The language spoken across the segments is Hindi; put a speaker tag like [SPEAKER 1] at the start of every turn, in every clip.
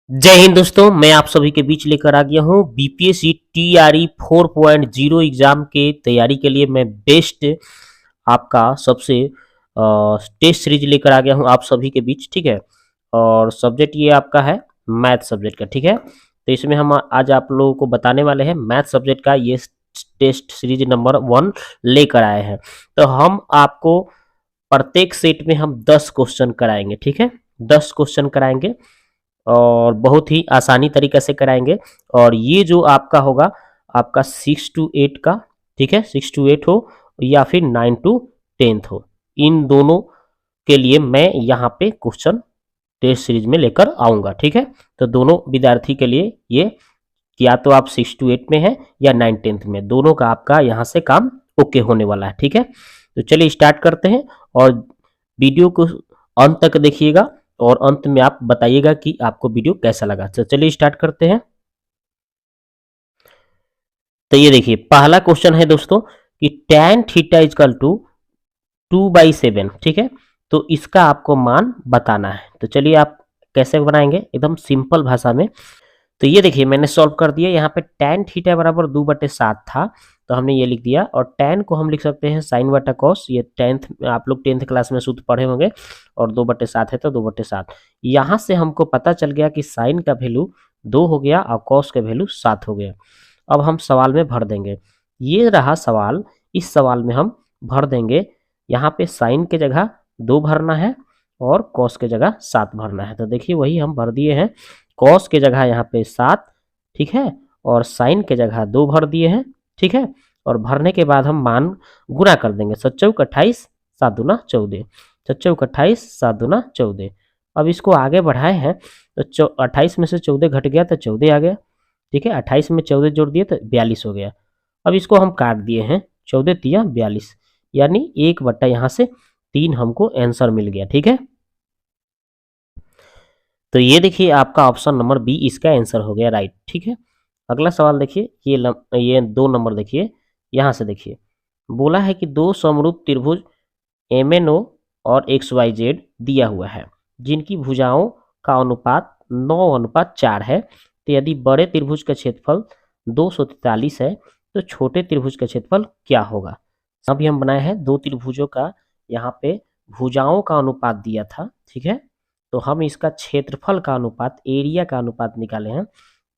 [SPEAKER 1] जय हिंद दोस्तों, मैं आप सभी के बीच लेकर आ गया हूँ बीपीएससी टीआरई 4.0 एग्जाम के तैयारी के लिए मैं बेस्ट आपका सबसे टेस्ट सीरीज लेकर आ गया हूँ आप सभी के बीच। ठीक है, और सब्जेक्ट ये आपका है मैथ सब्जेक्ट का। ठीक है, तो इसमें हम आज आप लोगों को बताने वाले हैं मैथ सब्जेक्ट का ये टेस्ट सीरीज नंबर 1 लेकर आए हैं। तो हम आपको प्रत्येक सेट में हम 10 क्वेश्चन कराएंगे। ठीक है, 10 क्वेश्चन कराएंगे और बहुत ही आसानी तरीके से कराएंगे। और ये जो आपका होगा आपका 6 to 8 का, ठीक है, 6 to 8 हो या फिर 9 to 10 हो, इन दोनों के लिए मैं यहाँ पे क्वेश्चन टेस्ट सीरीज में लेकर आऊंगा। ठीक है, तो दोनों विद्यार्थी के लिए ये या तो आप 6 to 8 में है या 9th-10th में, दोनों का आपका यहाँ से काम ओके होने वाला है। ठीक है, तो चलिए स्टार्ट करते हैं और वीडियो को अंत तक देखिएगा और अंत में आप बताइएगा कि आपको वीडियो कैसा लगा। तो चलिए स्टार्ट करते हैं। तो ये देखिए पहला क्वेश्चन है दोस्तों कि tan थीटा इजकल टू 2/7। ठीक है, तो इसका आपको मान बताना है। तो चलिए आप कैसे बनाएंगे एकदम सिंपल भाषा में। तो ये देखिए मैंने सॉल्व कर दिया। यहाँ पे tan थीटा बराबर 2/7 था, तो हमने ये लिख दिया। और tan को हम लिख सकते हैं साइन बटा कॉस। ये 10th आप लोग 10th क्लास में सूत्र पढ़े होंगे। और 2/7 है तो 2/7। यहाँ से हमको पता चल गया कि साइन का वैल्यू 2 हो गया और कॉस का वैल्यू 7 हो गया। अब हम सवाल में भर देंगे। ये रहा सवाल। इस सवाल में हम भर देंगे, यहाँ पे साइन के जगह 2 भरना है और कॉस के जगह 7 भरना है। तो देखिए वही हम भर दिए हैं, कॉस के जगह यहाँ पे 7, ठीक है, और साइन के जगह 2 भर दिए हैं। ठीक है, और भरने के बाद हम मान गुणा कर देंगे। 7 चौक 28, 7 दूना 14, 7 चौक 28, 7 दूना 14। अब इसको आगे बढ़ाए हैं तो 28 में से 14 घट गया तो 14 आ गया। ठीक है, 28 में 14 जोड़ दिए तो 42 हो गया। अब इसको हम काट दिए हैं, 14 तिया 42, यानी 1/, यहाँ से 3 हमको आंसर मिल गया। ठीक है, तो ये देखिए आपका ऑप्शन नंबर बी इसका आंसर हो गया राइट। ठीक है, अगला सवाल देखिए। ये 2 नंबर देखिए, यहाँ से देखिए बोला है कि दो समरूप त्रिभुज MNO और XYZ दिया हुआ है जिनकी भुजाओं का अनुपात 9:4 है। तो यदि बड़े त्रिभुज का क्षेत्रफल 243 है तो छोटे त्रिभुज का क्षेत्रफल क्या होगा। अभी हम बनाए हैं दो त्रिभुजों का, यहाँ पे भुजाओं का अनुपात दिया था। ठीक है, तो हम इसका क्षेत्रफल का अनुपात, एरिया का अनुपात निकाले हैं।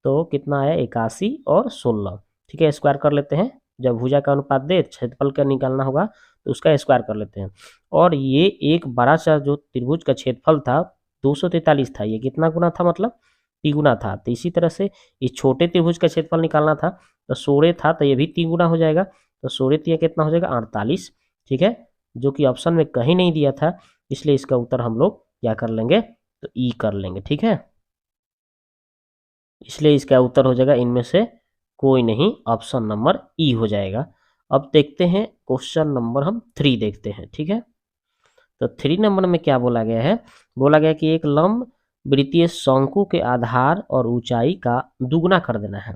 [SPEAKER 1] तो कितना आया 81 और 16। ठीक है, स्क्वायर कर लेते हैं। जब भुजा का अनुपात दे क्षेत्रफल का निकालना होगा तो उसका स्क्वायर कर लेते हैं। और ये एक बड़ा सा जो त्रिभुज का क्षेत्रफल था 243 था, ये कितना गुना था, मतलब तिगुना था। तो इसी तरह से इस छोटे त्रिभुज का क्षेत्रफल निकालना था तो 16 था, तो ये भी तिगुना हो जाएगा। तो 16 तिया कितना हो जाएगा 48। ठीक है, जो कि ऑप्शन में कहीं नहीं दिया था, इसलिए इसका उत्तर हम लोग क्या कर लेंगे, तो ई कर लेंगे। ठीक है, इसलिए इसका उत्तर हो जाएगा इनमें से कोई नहीं, ऑप्शन नंबर ई हो जाएगा। अब देखते हैं क्वेश्चन नंबर हम 3 देखते हैं। ठीक है, तो 3 नंबर में क्या बोला गया है, बोला गया कि एक लंब वृत्तीय शंकु के आधार और ऊंचाई का दुगुना कर देना है।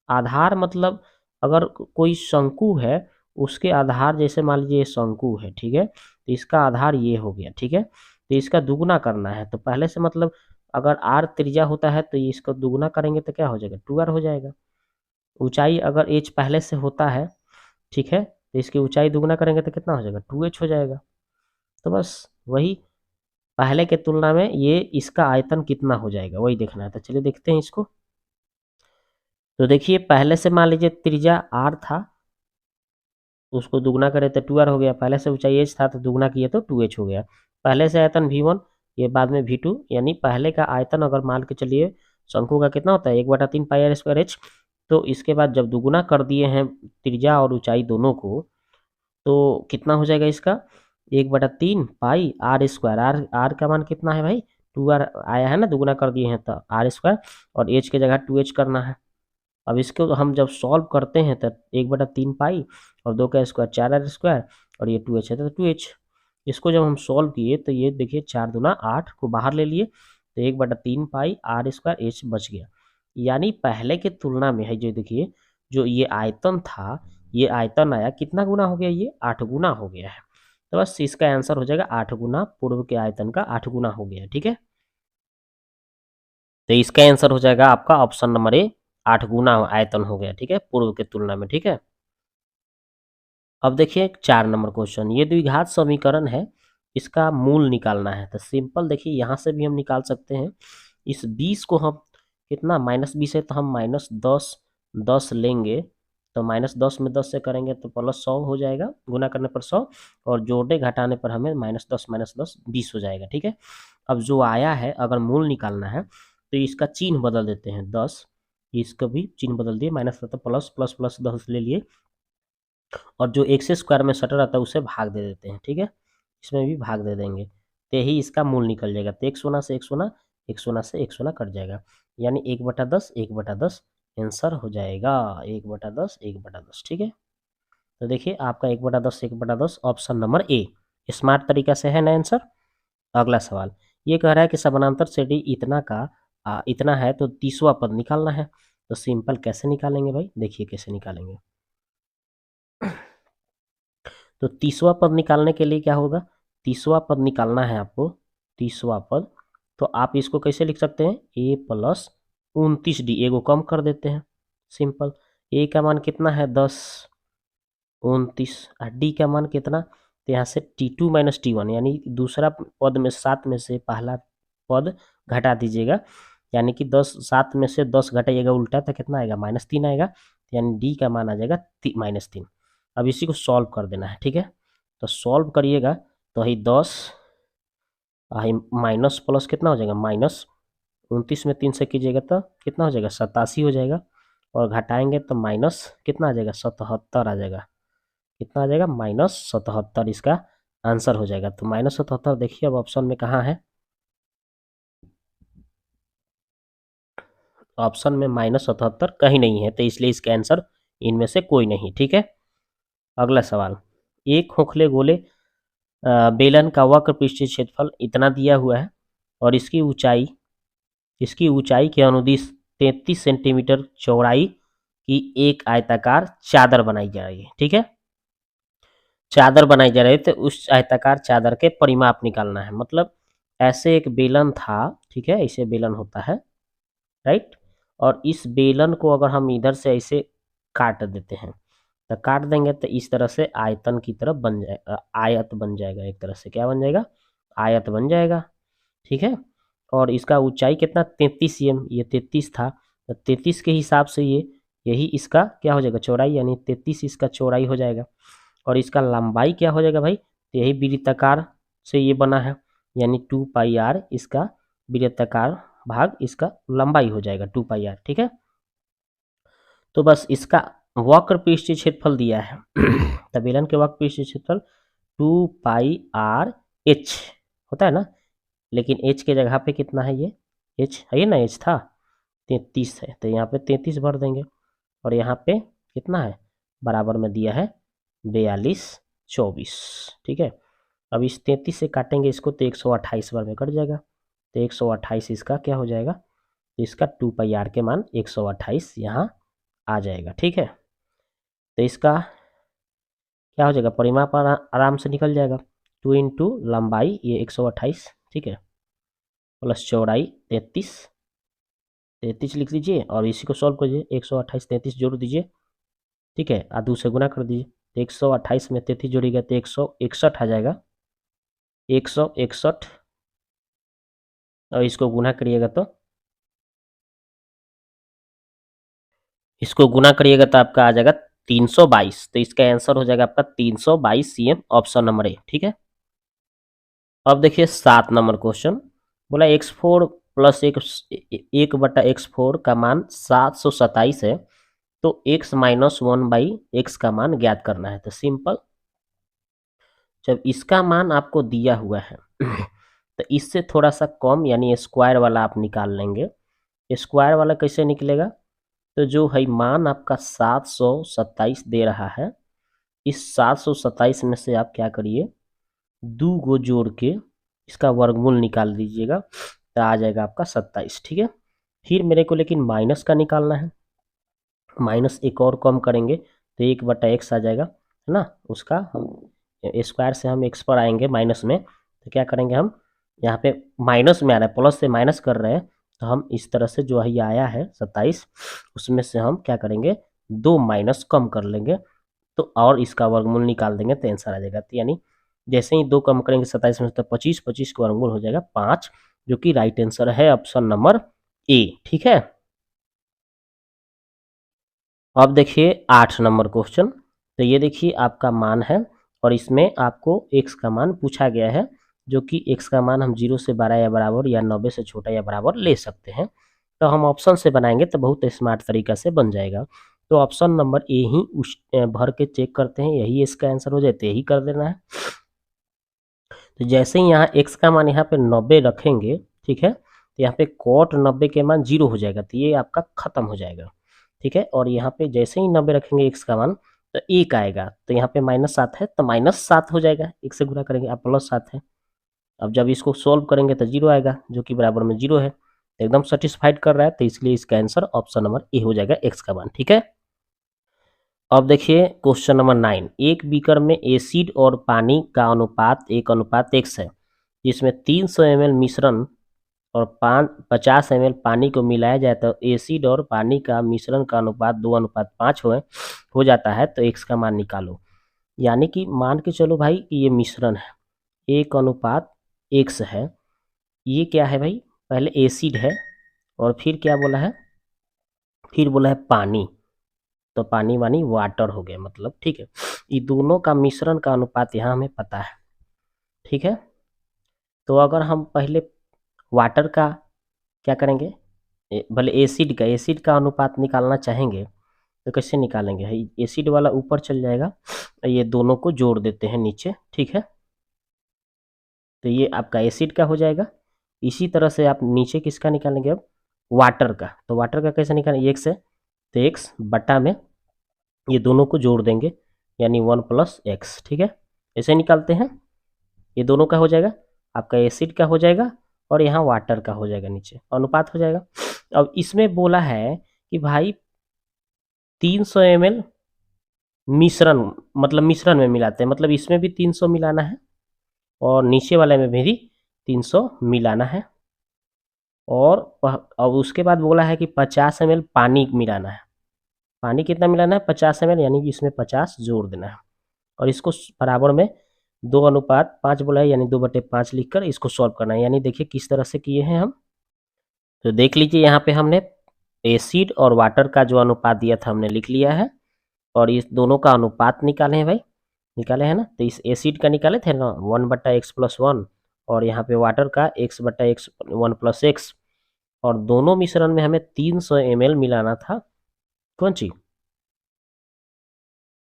[SPEAKER 1] आधार मतलब अगर कोई शंकु है उसके आधार, जैसे मान लीजिए ये शंकु है, ठीक है, तो इसका आधार ये हो गया। ठीक है, तो इसका दुगुना करना है। तो पहले से मतलब अगर आर त्रिज्या होता है तो इसको दुगुना करेंगे तो क्या हो जाएगा 2r हो जाएगा। ऊंचाई अगर h पहले से होता है, ठीक है, तो इसकी ऊंचाई दुगुना करेंगे तो कितना हो जाएगा 2h हो जाएगा। तो बस वही पहले के तुलना में ये इसका आयतन कितना हो जाएगा वही देखना है। तो चलिए देखते हैं इसको। तो देखिए पहले से मान लीजिए त्रिज्या r था, उसको दुगना करे तो 2r हो गया। पहले से ऊंचाई h था तो दुगना किए तो 2h हो गया। पहले से आयतन v1, ये बाद में v2, यानी पहले का आयतन अगर मान के चलिए शंकु का कितना होता है 1/3 पाई आर स्क्वायर h। तो इसके बाद जब दुगुना कर दिए हैं त्रिज्या और ऊंचाई दोनों को, तो कितना हो जाएगा इसका 1/3 पाई आर स्क्वायर। आर का मान कितना है भाई 2r आया है ना, दुगुना कर दिए हैं तो आर स्क्वायर, और h के जगह 2h करना है। अब इसको हम जब सॉल्व करते हैं तो 1/3 पाई और 2 का स्क्वायर 4r स्क्वायर, और ये 2h है तो 2h। इसको जब हम सॉल्व किए तो ये देखिए 4 दूना 8 को बाहर ले लिए तो 1/3 पाई आर स्क्वायर h बच गया। यानी पहले के तुलना में है जो देखिए जो ये आयतन था, ये आयतन आया कितना गुना हो गया, ये 8 गुना हो गया है। तो बस इसका आंसर हो जाएगा 8 गुना, पूर्व के आयतन का 8 गुना हो गया है। ठीक है, तो इसका आंसर हो जाएगा आपका ऑप्शन नंबर ए, 8 गुना आयतन हो गया, ठीक है, पूर्व के तुलना में, ठीक है। अब देखिए 4 नंबर क्वेश्चन, ये द्विघात समीकरण है, इसका मूल निकालना है। तो सिंपल देखिए यहाँ से भी हम निकाल सकते हैं। इस 20 को हम कितना -20 है तो हम -10 लेंगे, तो -10 में 10 से करेंगे तो +100 हो जाएगा, गुना करने पर 100, और जोड़ने घटाने पर हमें -10 20 हो जाएगा, ठीक है। अब जो आया है अगर मूल निकालना है तो इसका चिन्ह बदल देते हैं, 10, इसका भी चिन्ह बदल दिए, माइनस रहता प्लस, प्लस प्लस 10 ले लिए, और जो एक्स स्क्वायर में सटर रहता है उसे भाग दे देते हैं, ठीक है, इसमें भी भाग दे देंगे, तो यही इसका मूल निकल जाएगा। तो 1 सोना से 1 सोना, 1 सोना से 1 सोना कट जाएगा, यानी 1/10, 1/10 आंसर हो जाएगा, 1/10, 1/10, ठीक है। तो देखिए आपका 1/10, 1/10 ऑप्शन नंबर ए स्मार्ट तरीका से है ना आंसर। अगला सवाल ये कह रहा है कि समानांतर श्रेणी इतना का इतना है तो 30वां पद निकालना है। तो सिंपल कैसे निकालेंगे भाई, देखिए कैसे निकालेंगे। तो 30वां पद निकालने के लिए क्या होगा, 30वां पद निकालना है आपको, 30वां पद, तो आप इसको कैसे लिख सकते हैं, a + 29d, ए को कम कर देते हैं, सिंपल। a का मान कितना है 10, 29, और d का मान कितना, तो यहाँ से t2 - t1, यानी दूसरा पद में 7 में से पहला पद घटा दीजिएगा, यानी कि 7 में से 10 घटाइएगा उल्टा तो कितना आएगा, -3 आएगा, यानी d का मान आ जाएगा -3। अब इसी को सॉल्व कर देना है, ठीक है। तो सॉल्व करिएगा तो ही 10 माइनस प्लस कितना हो जाएगा, -29 में 3 से कीजिएगा तो कितना हो जाएगा, 87 हो जाएगा, और घटाएंगे तो माइनस कितना आ जाएगा, 77 आ जाएगा, कितना आ जाएगा, -77 इसका आंसर हो जाएगा। तो -77 देखिए अब ऑप्शन में कहाँ है, ऑप्शन में -77 कहीं नहीं है, तो इसलिए इसका आंसर इनमें से कोई नहीं, ठीक है। अगला सवाल, एक खोखले गोले बेलन का वक्र पृष्ठीय क्षेत्रफल इतना दिया हुआ है, और इसकी ऊंचाई के अनुदिश 33 सेंटीमीटर चौड़ाई की एक आयताकार चादर बनाई जा रही है, ठीक है, चादर बनाई जा रही है। तो उस आयताकार चादर के परिमाप निकालना है, मतलब ऐसे एक बेलन था, ठीक है, ऐसे बेलन होता है, राइट, और इस बेलन को अगर हम इधर से ऐसे काट देते हैं, तो काट देंगे तो इस तरह से आयतन की तरफ बन जाएगा, आयत बन जाएगा, एक तरह से क्या बन जाएगा, आयत बन जाएगा, ठीक है। और इसका ऊंचाई कितना, 33 cm, ये 33 था, तो 33 के हिसाब से यही इसका क्या हो जाएगा, चौड़ाई, यानी 33 इसका चौड़ाई हो जाएगा, और इसका लंबाई क्या हो जाएगा भाई, तो यही वृत्ताकार से ये बना है, यानी 2πr इसका वृत्ताकार भाग इसका लंबाई हो जाएगा 2πr, ठीक है। तो बस इसका वक्र पृष्ठीय क्षेत्रफल दिया है तो बेलन के वक्र पृष्ठीय क्षेत्रफल 2πr(h) होता है ना, लेकिन h के जगह पे कितना है, ये h है ना, h था 33 है, तो यहाँ पे 33 भर देंगे, और यहाँ पे कितना है, बराबर में दिया है 42, 24, ठीक है। अब इस 33 से काटेंगे इसको तो 128 बार में कट जाएगा, तो 128 इसका क्या हो जाएगा, तो इसका 2πr के मान 128 यहाँ आ जाएगा, ठीक है। तो इसका क्या हो जाएगा, परिमाप आराम से निकल जाएगा, 2 इंटू लंबाई ये 128, ठीक है, प्लस चौड़ाई 33 लिख लीजिए, और इसी को सॉल्व कीजिए, 128 33 जोड़ दीजिए, ठीक है, और 2 से गुना कर दीजिए, तो 128 में 33 जोड़िएगा तो 161 आ जाएगा, 161, और इसको गुना करिएगा तो आपका आ जाएगा 322, तो इसका आंसर हो जाएगा आपका 322 cm, ऑप्शन नंबर ए, ठीक है। अब देखिए 7 नंबर क्वेश्चन, बोला x4 + 1/x4 का मान 727 है, तो x - 1/x का मान ज्ञात करना है। तो सिंपल, जब इसका मान आपको दिया हुआ है तो इससे थोड़ा सा कम, यानी स्क्वायर वाला आप निकाल लेंगे। स्क्वायर वाला कैसे निकलेगा, तो जो है मान आपका 727 दे रहा है, इस 727 में से आप क्या करिए, 2 को जोड़ के इसका वर्गमूल निकाल दीजिएगा, तो आ जाएगा आपका 27, ठीक है। फिर मेरे को लेकिन माइनस का निकालना है, माइनस एक और कम करेंगे तो 1/x आ जाएगा, है ना, उसका हम स्क्वायर से हम x पर आएंगे माइनस में, तो क्या करेंगे हम, यहाँ पे माइनस में आ रहा है, प्लस से माइनस कर रहे हैं, तो हम इस तरह से जो ही आया है 27, उसमें से हम क्या करेंगे, 2 माइनस कम कर लेंगे, तो और इसका वर्गमूल निकाल देंगे तो आंसर आ जाएगा। तो यानी जैसे ही 2 कम करेंगे 27 में से, तो 25, 25 का वर्गमूल हो जाएगा 5, जो कि राइट आंसर है ऑप्शन नंबर ए। ठीक है। अब देखिए 8 नंबर क्वेश्चन। तो ये देखिए आपका मान है और इसमें आपको x का मान पूछा गया है, जो कि x का मान हम 0 से 12 या बराबर या 90 से छोटा या बराबर ले सकते हैं। तो हम ऑप्शन से बनाएंगे तो बहुत स्मार्ट तरीका से बन जाएगा। तो ऑप्शन नंबर ए ही भर के चेक करते हैं, यही इसका आंसर हो जाए तो यही कर देना है। तो जैसे ही यहाँ x का मान यहाँ पे 90 रखेंगे, ठीक है, तो यहाँ पे cot 90 के मान 0 हो जाएगा, तो ये आपका खत्म हो जाएगा। ठीक है, और यहाँ पे जैसे ही 90 रखेंगे x का मान, तो 1 आएगा, तो यहाँ पे -7 है तो -7 हो जाएगा, 1 से गुणा करेंगे, अब +7 है। अब जब इसको सोल्व करेंगे तो 0 आएगा, जो कि बराबर में 0 है, तो एकदम सेटिस्फाइड कर रहा है, तो इसलिए इसका आंसर ऑप्शन नंबर ए हो जाएगा, x का मान। ठीक है। अब देखिए क्वेश्चन नंबर 9, एक बीकर में एसिड और पानी का अनुपात 1:x है, जिसमें 300 ml मिश्रण और 50 ml पानी को मिलाया जाए तो एसिड और पानी का मिश्रण का अनुपात 2:5 हो जाता है, तो x का मान निकालो। यानी कि मान के चलो भाई कि ये मिश्रण है, 1:x है, ये क्या है भाई, पहले एसिड है और फिर क्या बोला है, फिर बोला है पानी, तो पानी वानी वाटर हो गया मतलब। ठीक है, ये दोनों का मिश्रण का अनुपात यहाँ हमें पता है। ठीक है, तो अगर हम पहले वाटर का क्या करेंगे, भले एसिड का अनुपात निकालना चाहेंगे तो कैसे निकालेंगे, एसिड वाला ऊपर चल जाएगा, ये दोनों को जोड़ देते हैं नीचे। ठीक है, तो ये आपका एसिड का हो जाएगा। इसी तरह से आप नीचे किसका निकालेंगे, अब वाटर का, तो वाटर का कैसे निकालेंगे, x है तो x बटा में ये दोनों को जोड़ देंगे, यानी 1 + x। ठीक है, ऐसे निकालते हैं, ये दोनों का हो जाएगा, आपका एसिड का हो जाएगा और यहाँ वाटर का हो जाएगा, नीचे अनुपात हो जाएगा। अब इसमें बोला है कि भाई 300 ml मिश्रण, मतलब मिश्रण में मिलाते हैं, मतलब इसमें भी 300 मिलाना है और नीचे वाले में भी 300 मिलाना है, और अब उसके बाद बोला है कि 50 ml पानी मिलाना है। पानी कितना मिलाना है, 50 ml, यानी कि इसमें 50 जोड़ देना है, और इसको बराबर में 2:5 बोला है, यानी 2/5 लिखकर इसको सॉल्व करना है। यानी देखिए किस तरह से किए हैं हम, तो देख लीजिए यहाँ पे हमने एसिड और वाटर का जो अनुपात दिया था हमने लिख लिया है, और इस दोनों का अनुपात निकाले हैं भाई, निकाले हैं ना, तो इस एसिड का निकाले थे ना 1/x+1, और यहाँ पे वाटर का x/x 1+x, और दोनों मिश्रण में हमें 300 ml मिलाना था। कौन चीज,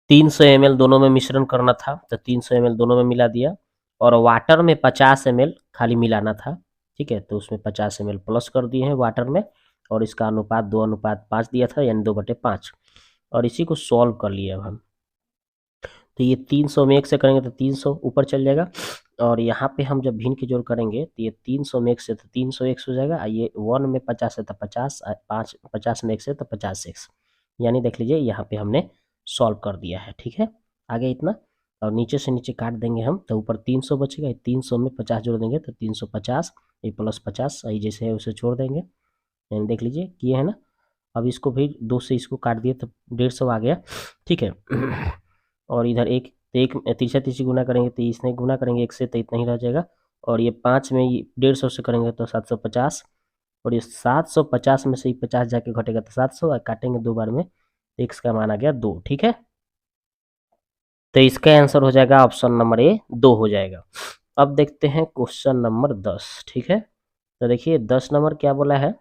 [SPEAKER 1] 300 ml दोनों में मिश्रण करना था, तो 300 ml दोनों में मिला दिया, और वाटर में 50 ml खाली मिलाना था। ठीक है, तो उसमें 50 ml प्लस कर दिए हैं वाटर में, और इसका अनुपात 2:5 दिया था, यानी 2/5, और इसी को सॉल्व कर लिया अब हम। तो ये 300 में 1 से करेंगे तो 300 ऊपर चल जाएगा, और यहाँ पे हम जब भिन्न के जोड़ करेंगे तो ये 300 में 1 से तो 300x हो जाएगा, ये 1 में 50 है तो 50, 50 में 1 से तो 50x, यानी देख लीजिए यहाँ पे हमने सॉल्व कर दिया है। ठीक है, आगे इतना, और नीचे से नीचे काट देंगे हम, तो ऊपर 300 बचेगा, 300 में 50 जोड़ देंगे तो 350, ये +50 यही जैसे है उसे छोड़ देंगे, यानी देख लीजिए किए है ना। अब इसको भी 2 से इसको काट दिए तो 150 आ गया। ठीक है, और इधर एक तीसरा तीसरी गुना करेंगे तो इसने गुना करेंगे 1 से तो इतना ही रह जाएगा, और ये 5 में 150 से करेंगे तो 750, और ये 750 में से ही 50 जाके घटेगा तो 700, और काटेंगे 2 बार में, x का मान आ गया 2। ठीक है, तो इसका आंसर हो जाएगा ऑप्शन नंबर ए 2 हो जाएगा। अब देखते हैं क्वेश्चन नंबर 10। ठीक है, तो देखिए 10 नंबर क्या बोला है,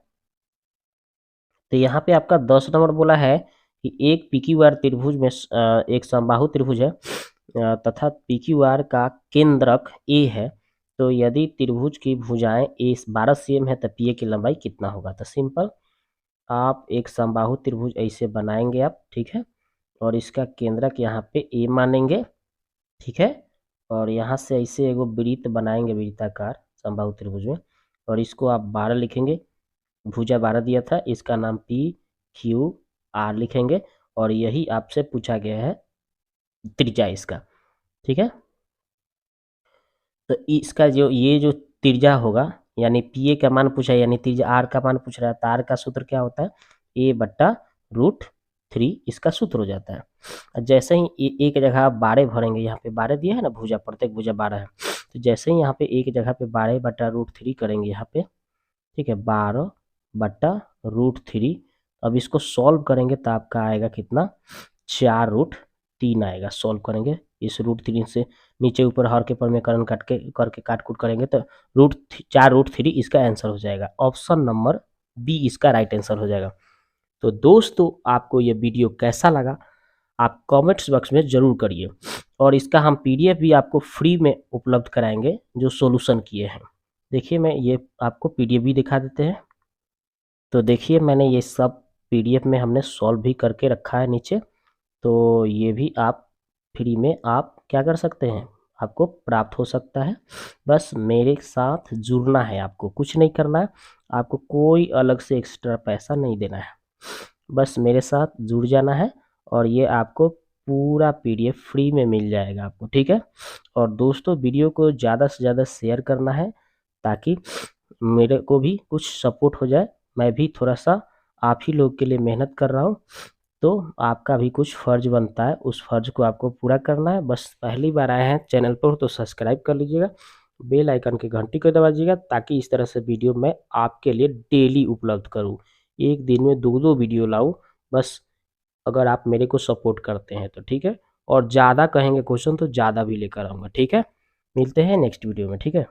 [SPEAKER 1] तो यहाँ पे आपका 10 नंबर बोला है कि एक PQR त्रिभुज में एक समबाहु त्रिभुज है तथा PQR का केंद्रक A है, तो यदि त्रिभुज की भुजाएं A 12 cm है तो PA की लंबाई कितना होगा। तो सिंपल, आप एक समबाहु त्रिभुज ऐसे बनाएंगे आप, ठीक है, और इसका केंद्रक यहाँ पे A मानेंगे। ठीक है, और यहाँ से ऐसे एगो वृत्त बनाएंगे, वृत्ताकार समबाहु त्रिभुज में, और इसको आप 12 लिखेंगे, भुजा 12 दिया था, इसका नाम PQR लिखेंगे, और यही आपसे पूछा गया है त्रिज्या इसका। ठीक है, तो इसका जो ये जो त्रिज्या होगा, यानी पी ए का मान पूछा है, यानी त्रिज्या आर का मान पूछ रहा है, तो आर का सूत्र क्या होता है, ए बट्टा रूट 3 इसका सूत्र हो जाता है। जैसे ही एक जगह 12 भरेंगे, यहाँ पे 12 दिया है ना, भुजा प्रत्येक भुजा 12 है, तो जैसे ही यहाँ पे एक जगह पे 12 बट्टा रूट 3 करेंगे यहाँ पे, ठीक है, 12 बट्टा रूट 3, अब इसको सॉल्व करेंगे तो आपका आएगा कितना, 4 रूट 3 आएगा। सॉल्व करेंगे इस रूट 3 से नीचे ऊपर हर के परमेकरण काट के करके काट कूट करेंगे तो 4 रूट 3 इसका आंसर हो जाएगा। ऑप्शन नंबर बी इसका राइट आंसर हो जाएगा। तो दोस्तों आपको ये वीडियो कैसा लगा आप कमेंट्स बॉक्स में ज़रूर करिए, और इसका हम पीडीएफ भी आपको फ्री में उपलब्ध कराएंगे जो सॉल्यूशन किए हैं। देखिए मैं ये आपको पीडीएफ भी दिखा देते हैं। तो देखिए मैंने ये सब पीडीएफ में हमने सॉल्व भी करके रखा है नीचे, तो ये भी आप फ्री में आप क्या कर सकते हैं, आपको प्राप्त हो सकता है। बस मेरे साथ जुड़ना है, आपको कुछ नहीं करना है, आपको कोई अलग से एक्स्ट्रा पैसा नहीं देना है, बस मेरे साथ जुड़ जाना है और ये आपको पूरा पीडीएफ फ्री में मिल जाएगा आपको, ठीक है। और दोस्तों वीडियो को ज़्यादा से ज़्यादा शेयर करना है ताकि मेरे को भी कुछ सपोर्ट हो जाए, मैं भी थोड़ा सा आप ही लोग के लिए मेहनत कर रहा हूँ, तो आपका भी कुछ फ़र्ज बनता है, उस फ़र्ज को आपको पूरा करना है। बस पहली बार आए हैं चैनल पर तो सब्सक्राइब कर लीजिएगा, बेल आइकन की घंटी को दबा दीजिएगा ताकि इस तरह से वीडियो मैं आपके लिए डेली उपलब्ध करूँ, एक दिन में 2-2 वीडियो लाऊँ, बस अगर आप मेरे को सपोर्ट करते हैं तो, ठीक है। और ज़्यादा कहेंगे क्वेश्चन तो ज़्यादा भी लेकर आऊँगा, ठीक है। मिलते हैं नेक्स्ट वीडियो में, ठीक है।